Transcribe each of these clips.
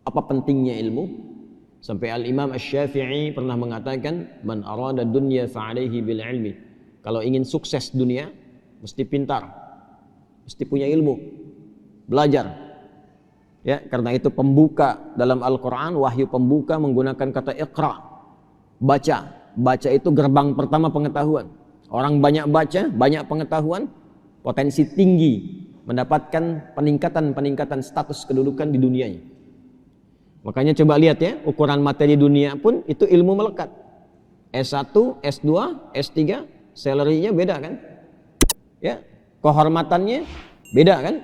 Apa pentingnya ilmu? Sampai Al-Imam Asy-Syafi'i pernah mengatakan, man arada dunya fa'alaihi bil ilmi. Kalau ingin sukses dunia, mesti pintar, mesti punya ilmu, belajar. Ya, karena itu pembuka dalam Al-Quran, wahyu pembuka menggunakan kata iqra, baca. Baca itu gerbang pertama pengetahuan. Orang banyak baca, banyak pengetahuan, potensi tinggi mendapatkan peningkatan status kedudukan di dunianya. Makanya coba lihat ya, ukuran materi dunia pun itu ilmu melekat. S1, S2, S3, salary-nya beda kan? Ya, kehormatannya beda kan?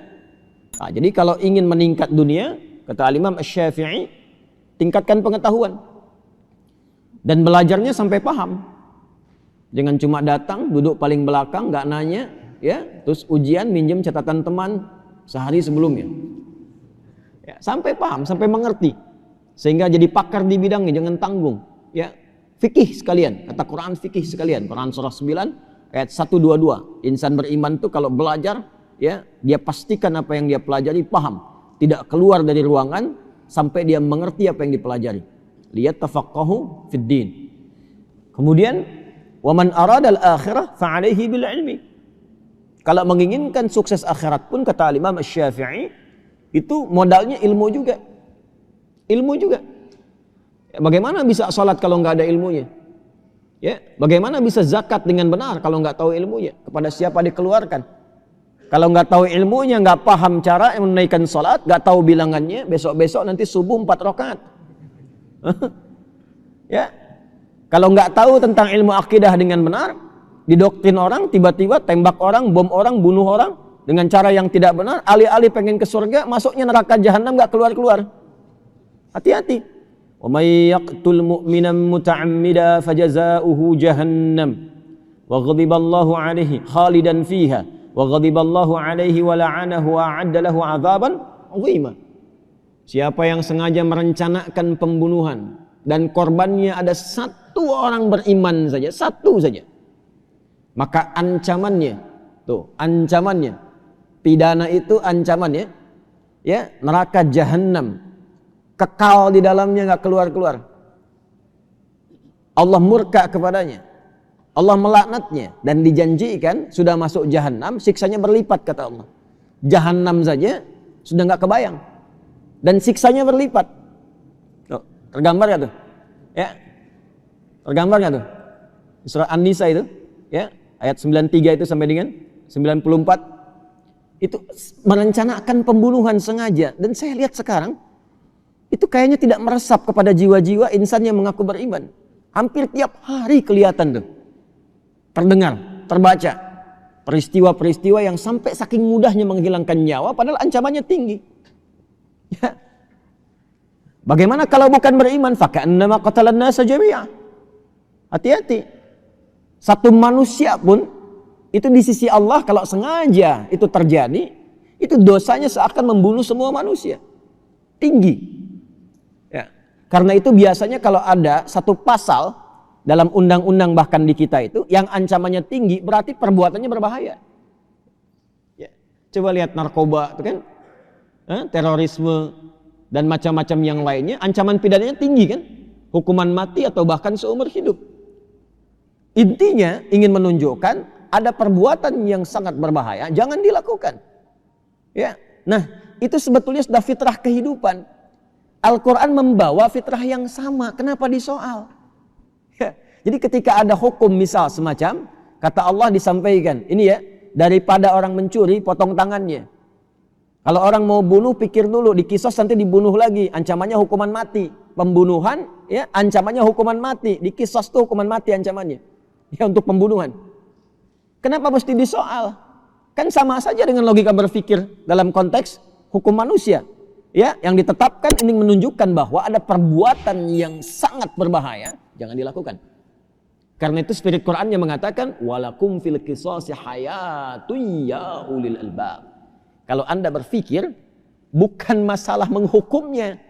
Nah, jadi kalau ingin meningkat dunia, kata Imam Asy-Syafi'i, tingkatkan pengetahuan dan belajarnya sampai paham. Jangan cuma datang, duduk paling belakang, nggak nanya, ya, terus ujian minjem catatan teman sehari sebelumnya. Ya, sampai paham, sampai mengerti, sehingga jadi pakar di bidangnya, jangan tanggung. Ya, fikih sekalian, kata Quran fikih sekalian. Quran surah 9 ayat 122. Insan beriman tuh kalau belajar, ya, dia pastikan apa yang dia pelajari paham, tidak keluar dari ruangan sampai dia mengerti apa yang dipelajari. Lihat tafaqahu fid din. Kemudian waman aradal akhirah fa'alaihi bil ilmi. Kalau menginginkan sukses akhirat pun, kata Imam Asy-Syafi'i, itu modalnya ilmu juga. Ilmu juga. Bagaimana bisa sholat kalau nggak ada ilmunya? Ya, bagaimana bisa zakat dengan benar kalau nggak tahu ilmunya? Kepada siapa dikeluarkan? Kalau nggak tahu ilmunya, nggak paham cara menunaikan sholat, nggak tahu bilangannya, besok-besok nanti subuh 4 rakaat. Ya, kalau nggak tahu tentang ilmu akidah dengan benar, didoktrin orang, tiba-tiba tembak orang, bom orang, bunuh orang dengan cara yang tidak benar, alih-alih pengen ke surga, masuknya neraka jahanam, nggak keluar-keluar. Hati-hati. Wa may yaqtul mu'minan muta'ammida fajaza'uhu jahannam wa ghadiballahu 'alaihi khalidan fiha wa ghadiballahu 'alaihi wa la'anahu wa 'adda lahu 'adzaban 'azima. Siapa yang sengaja merencanakan pembunuhan dan korbannya ada satu orang beriman saja, satu saja, maka ancamannya, tuh ancamannya, pidana itu ancamannya, ya, neraka jahanam, kekal di dalamnya, nggak keluar-keluar. Allah murka kepadanya, Allah melaknatnya, dan dijanjikan sudah masuk jahanam, siksanya berlipat, kata Allah. Jahanam saja sudah nggak kebayang, dan siksanya berlipat. Tuh, tergambar nggak tuh? Ya, tergambar nggak tuh? Surah An-Nisa itu, ya, ayat 93 itu sampai dengan 94, itu merencanakan pembunuhan sengaja. Dan saya lihat sekarang itu kayaknya tidak meresap kepada jiwa-jiwa insan yang mengaku beriman. Hampir tiap hari kelihatan tuh, terdengar, terbaca peristiwa-peristiwa yang sampai saking mudahnya menghilangkan nyawa padahal ancamannya tinggi. Ya. Bagaimana kalau bukan beriman? Faka'annama qatalan nasa jami'a. Hati-hati. Satu manusia pun itu di sisi Allah kalau sengaja itu terjadi, itu dosanya seakan membunuh semua manusia. Tinggi. Ya. Karena itu biasanya kalau ada satu pasal dalam undang-undang bahkan di kita itu yang ancamannya tinggi, berarti perbuatannya berbahaya. Ya. Coba lihat narkoba itu kan, terorisme dan macam-macam yang lainnya, ancaman pidananya tinggi kan, hukuman mati atau bahkan seumur hidup. Intinya ingin menunjukkan ada perbuatan yang sangat berbahaya, jangan dilakukan. Ya, nah itu sebetulnya sudah fitrah kehidupan. Al-Quran membawa fitrah yang sama, kenapa disoal? Ya, jadi ketika ada hukum misal semacam, kata Allah disampaikan, ini ya, daripada orang mencuri, potong tangannya. Kalau orang mau bunuh, pikir dulu, dikisos nanti dibunuh lagi, ancamannya hukuman mati. Pembunuhan, ya, ancamannya hukuman mati, dikisos tuh hukuman mati ancamannya. Ya, untuk pembunuhan. Kenapa mesti disoal? Kan sama saja dengan logika berpikir dalam konteks hukum manusia. Ya, yang ditetapkan ini menunjukkan bahwa ada perbuatan yang sangat berbahaya, jangan dilakukan. Karena itu spirit Quran yang mengatakan walakum fil qisasi hayatun ya ulil albab. Kalau Anda berpikir bukan masalah menghukumnya,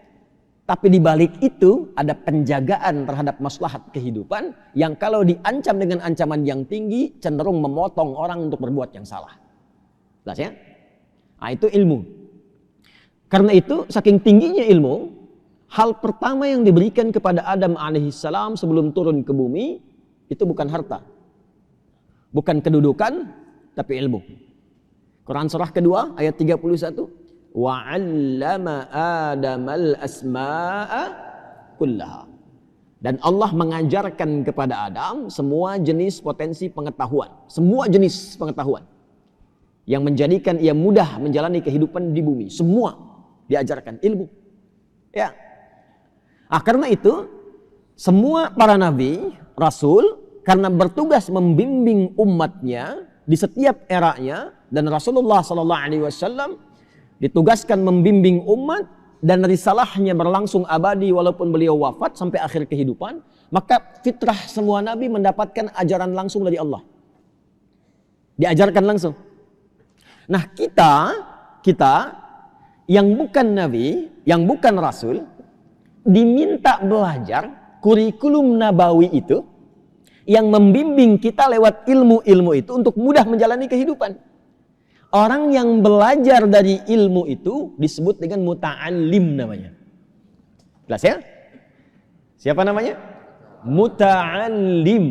tapi di balik itu ada penjagaan terhadap maslahat kehidupan yang kalau diancam dengan ancaman yang tinggi cenderung memotong orang untuk berbuat yang salah. Jelas ya? Nah, itu ilmu. Karena itu saking tingginya ilmu, hal pertama yang diberikan kepada Adam alaihissalam sebelum turun ke bumi itu bukan harta, bukan kedudukan, tapi ilmu. Quran surah kedua ayat 31, wa 'allama Adamal asma'a kullaha. Dan Allah mengajarkan kepada Adam semua jenis potensi pengetahuan, semua jenis pengetahuan yang menjadikan ia mudah menjalani kehidupan di bumi. Semua diajarkan ilmu. Ya. Karena itu semua para nabi, rasul, karena bertugas membimbing umatnya di setiap eranya, dan Rasulullah SAW ditugaskan membimbing umat, dan risalahnya berlangsung abadi walaupun beliau wafat sampai akhir kehidupan, maka fitrah semua nabi mendapatkan ajaran langsung dari Allah. Diajarkan langsung. Nah, kita yang bukan nabi, yang bukan rasul, diminta belajar kurikulum nabawi itu yang membimbing kita lewat ilmu-ilmu itu untuk mudah menjalani kehidupan. Orang yang belajar dari ilmu itu disebut dengan muta'allim namanya. Jelas ya? Siapa namanya? Muta'allim.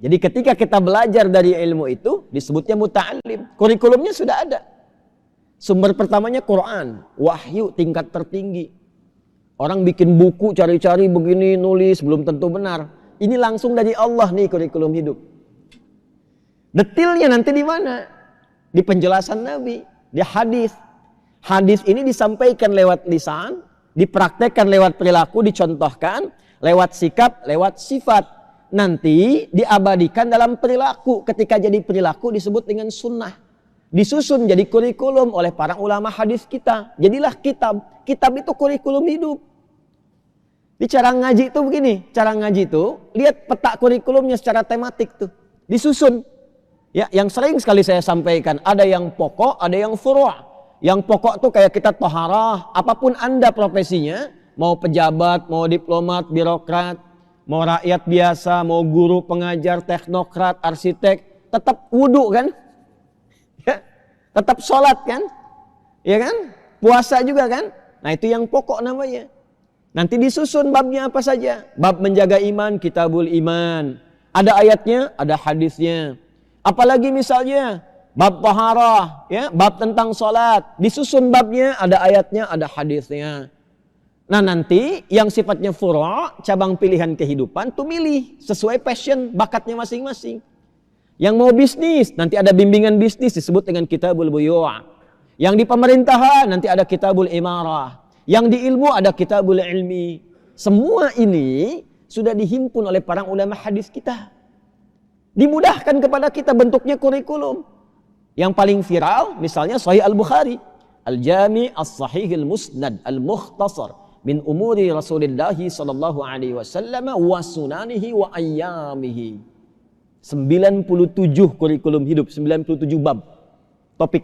Jadi ketika kita belajar dari ilmu itu disebutnya muta'allim. Kurikulumnya sudah ada. Sumber pertamanya Quran, wahyu tingkat tertinggi. Orang bikin buku cari-cari begini, nulis belum tentu benar. Ini langsung dari Allah nih kurikulum hidup. Detailnya nanti di mana? Di penjelasan Nabi, di hadis. Hadis ini disampaikan lewat lisan, dipraktekkan lewat perilaku, dicontohkan lewat sikap, lewat sifat. Nanti diabadikan dalam perilaku. Ketika jadi perilaku disebut dengan sunnah. Disusun jadi kurikulum oleh para ulama hadis kita. Jadilah kitab. Kitab itu kurikulum hidup. Di cara ngaji itu begini, cara ngaji itu lihat peta kurikulumnya secara tematik tuh, disusun. Ya, yang sering sekali saya sampaikan, ada yang pokok, ada yang furu'. Yang pokok tuh kayak kita toharah, apapun Anda profesinya, mau pejabat, mau diplomat, birokrat, mau rakyat biasa, mau guru, pengajar, teknokrat, arsitek, tetap wudu kan? Ya, tetap sholat kan? Ya kan? Puasa juga kan? Nah, itu yang pokok namanya. Nanti disusun babnya apa saja. Bab menjaga iman, kitabul iman. Ada ayatnya, ada hadisnya. Apalagi misalnya bab taharah, ya, bab tentang sholat, disusun babnya, ada ayatnya, ada hadisnya. Nah, nanti yang sifatnya furu', cabang pilihan kehidupan, tuh milih sesuai passion, bakatnya masing-masing. Yang mau bisnis, nanti ada bimbingan bisnis disebut dengan kitabul buyu'. Yang di pemerintahan nanti ada kitabul imarah. Yang di ilmu ada kitabul ilmi. Semua ini sudah dihimpun oleh para ulama hadis kita. Dimudahkan kepada kita bentuknya kurikulum. Yang paling viral misalnya Sahih Al-Bukhari, Al-Jami' As-Sahih Al-Musnad Al-Mukhtasar min umuri Rasulullah sallallahu alaihi wasallam wa sunanihi wa ayyamihi. 97 kurikulum hidup, 97 bab. Topik.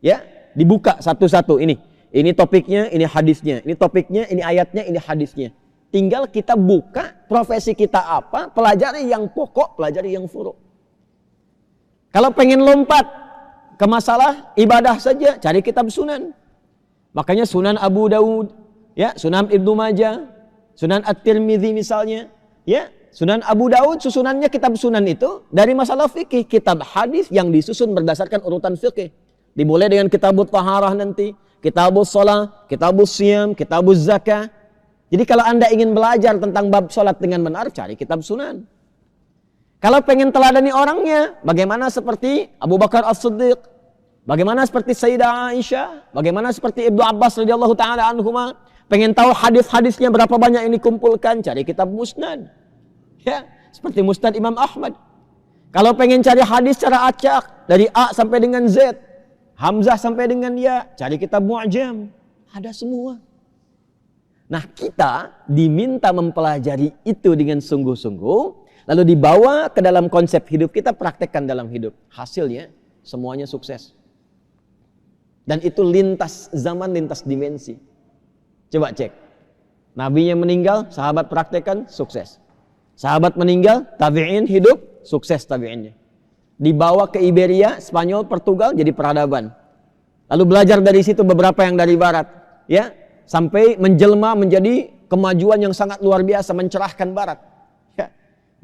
Ya, dibuka satu-satu ini. Ini topiknya, ini hadisnya. Ini topiknya, ini ayatnya, ini hadisnya. Tinggal kita buka profesi kita apa, pelajari yang pokok, pelajari yang furu'. Kalau pengen lompat ke masalah ibadah saja, cari kitab sunan. Makanya Sunan Abu Dawud, ya, Sunan Ibnu Majah, Sunan At-Tirmidzi misalnya, ya, Sunan Abu Dawud susunannya kitab sunan itu dari masalah fikih, kitab hadis yang disusun berdasarkan urutan fikih. Dimulai dengan kitabut taharah nanti, kitabus shalah, kitabus siyam, kitabuz zakah. Jadi kalau Anda ingin belajar tentang bab sholat dengan benar, cari kitab sunan. Kalau pengen teladani orangnya, bagaimana seperti Abu Bakar As-Siddiq, bagaimana seperti Sayyidah Aisyah, bagaimana seperti Ibnu Abbas radhiyallahu taala anhuma, pengen tahu hadis-hadisnya berapa banyak yang dikumpulkan, cari kitab musnad. Ya, seperti Musnad Imam Ahmad. Kalau pengen cari hadis secara acak dari A sampai dengan Z, Hamzah sampai dengan Ya, cari kitab Mu'jam. Ada semua. Nah, kita diminta mempelajari itu dengan sungguh-sungguh, lalu dibawa ke dalam konsep hidup kita, praktekkan dalam hidup. Hasilnya semuanya sukses. Dan itu lintas zaman, lintas dimensi. Coba cek. Nabinya meninggal, sahabat praktekkan, sukses. Sahabat meninggal, tabi'in hidup, sukses tabi'innya. Dibawa ke Iberia, Spanyol, Portugal, jadi peradaban. Lalu belajar dari situ beberapa yang dari barat. Ya, sampai menjelma menjadi kemajuan yang sangat luar biasa, mencerahkan barat. Ya.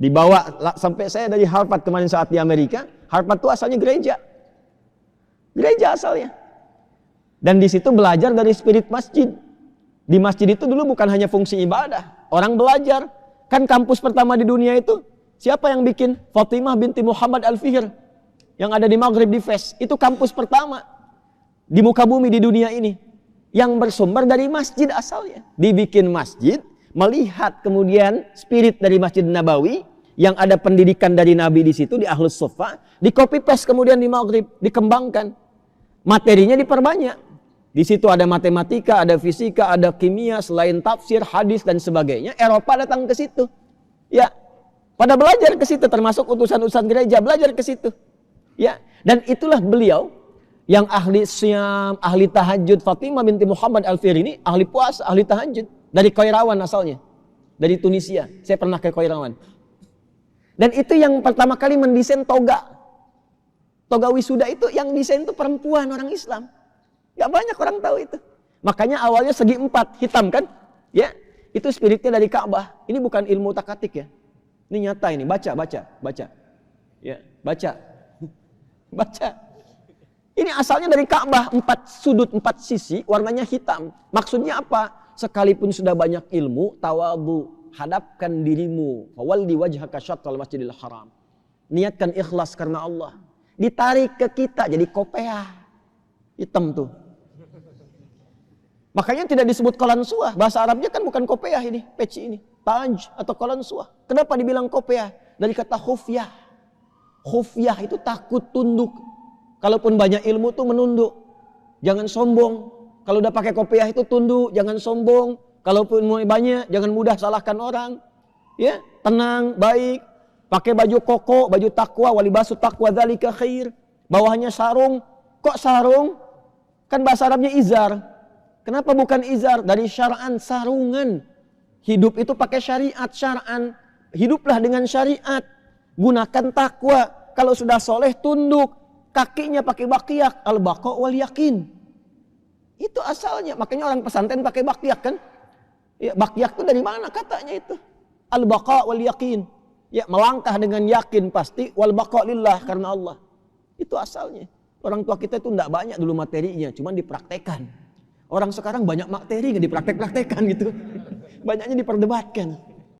Dibawa sampai saya dari Harvard kemarin saat di Amerika. Harvard itu asalnya gereja. Gereja asalnya. Dan di situ belajar dari spirit masjid. Di masjid itu dulu bukan hanya fungsi ibadah, orang belajar. Kan kampus pertama di dunia itu siapa yang bikin? Fatimah binti Muhammad Al-Fihir yang ada di Maghrib di Fes. Itu kampus pertama di muka bumi di dunia ini yang bersumber dari masjid asalnya. Dibikin masjid, melihat kemudian spirit dari Masjid Nabawi yang ada pendidikan dari Nabi di situ di Ahlus Suffah, di copy paste kemudian di Maghrib, dikembangkan. Materinya diperbanyak. Di situ ada matematika, ada fisika, ada kimia, selain tafsir, hadis dan sebagainya. Eropa datang ke situ. Ya, pada belajar ke situ, termasuk utusan-utusan gereja belajar ke situ. Ya, dan itulah beliau yang ahli syam, ahli tahajud. Fatimah binti Muhammad Al-Fihir ini ahli puasa, ahli tahajud. Dari Qairawan asalnya, dari Tunisia. Saya pernah ke Qairawan. Dan itu yang pertama kali mendesain toga. Toga wisuda itu yang desain itu perempuan orang Islam. Gak banyak orang tahu itu. Makanya awalnya segi 4 hitam kan? Ya, itu spiritnya dari Ka'bah. Ini bukan ilmu takatik ya. Ini nyata ini. Baca. Ya, baca. Baca. Ini asalnya dari Ka'bah, 4 sudut, 4 sisi, warnanya hitam. Maksudnya apa? Sekalipun sudah banyak ilmu, tawadhu, hadapkan dirimu. Fawalli wajhaka syatral masjidil haram. Niatkan ikhlas karena Allah. Ditarik ke kita jadi kopiah. Hitam tuh. Makanya tidak disebut qalansuah. Bahasa Arabnya kan bukan kopiah ini, peci ini. Taj atau qalansuah. Kenapa dibilang kopiah? Dari kata khufyah. Khufyah itu takut tunduk. Kalaupun banyak ilmu tuh menunduk. Jangan sombong. Kalau udah pakai kopiah itu tunduk, jangan sombong. Kalaupun mulai banyak, jangan mudah salahkan orang. Ya, tenang, baik. Pakai baju koko, baju takwa, walibasu takwa dzalika khair. Bawahnya sarung. Kok sarung? Kan bahasa Arabnya izar. Kenapa bukan izar? Dari syar'an, sarungan. Hidup itu pakai syariat, syar'an. Hiduplah dengan syariat. Gunakan takwa. Kalau sudah soleh, tunduk. Kakinya pakai baqiyak. Al-baqa' wal yakin. Itu asalnya. Makanya orang pesantren pakai baqiyak kan? Ya, baqiyak itu dari mana katanya itu? Al-baqa' wal yakin. Ya, melangkah dengan yakin pasti. Wal baqa' lillah, karena Allah. Itu asalnya. Orang tua kita itu tidak banyak dulu materinya, cuman dipraktekan. Orang sekarang banyak materi nggak dipraktek-praktekan gitu. Banyaknya diperdebatkan.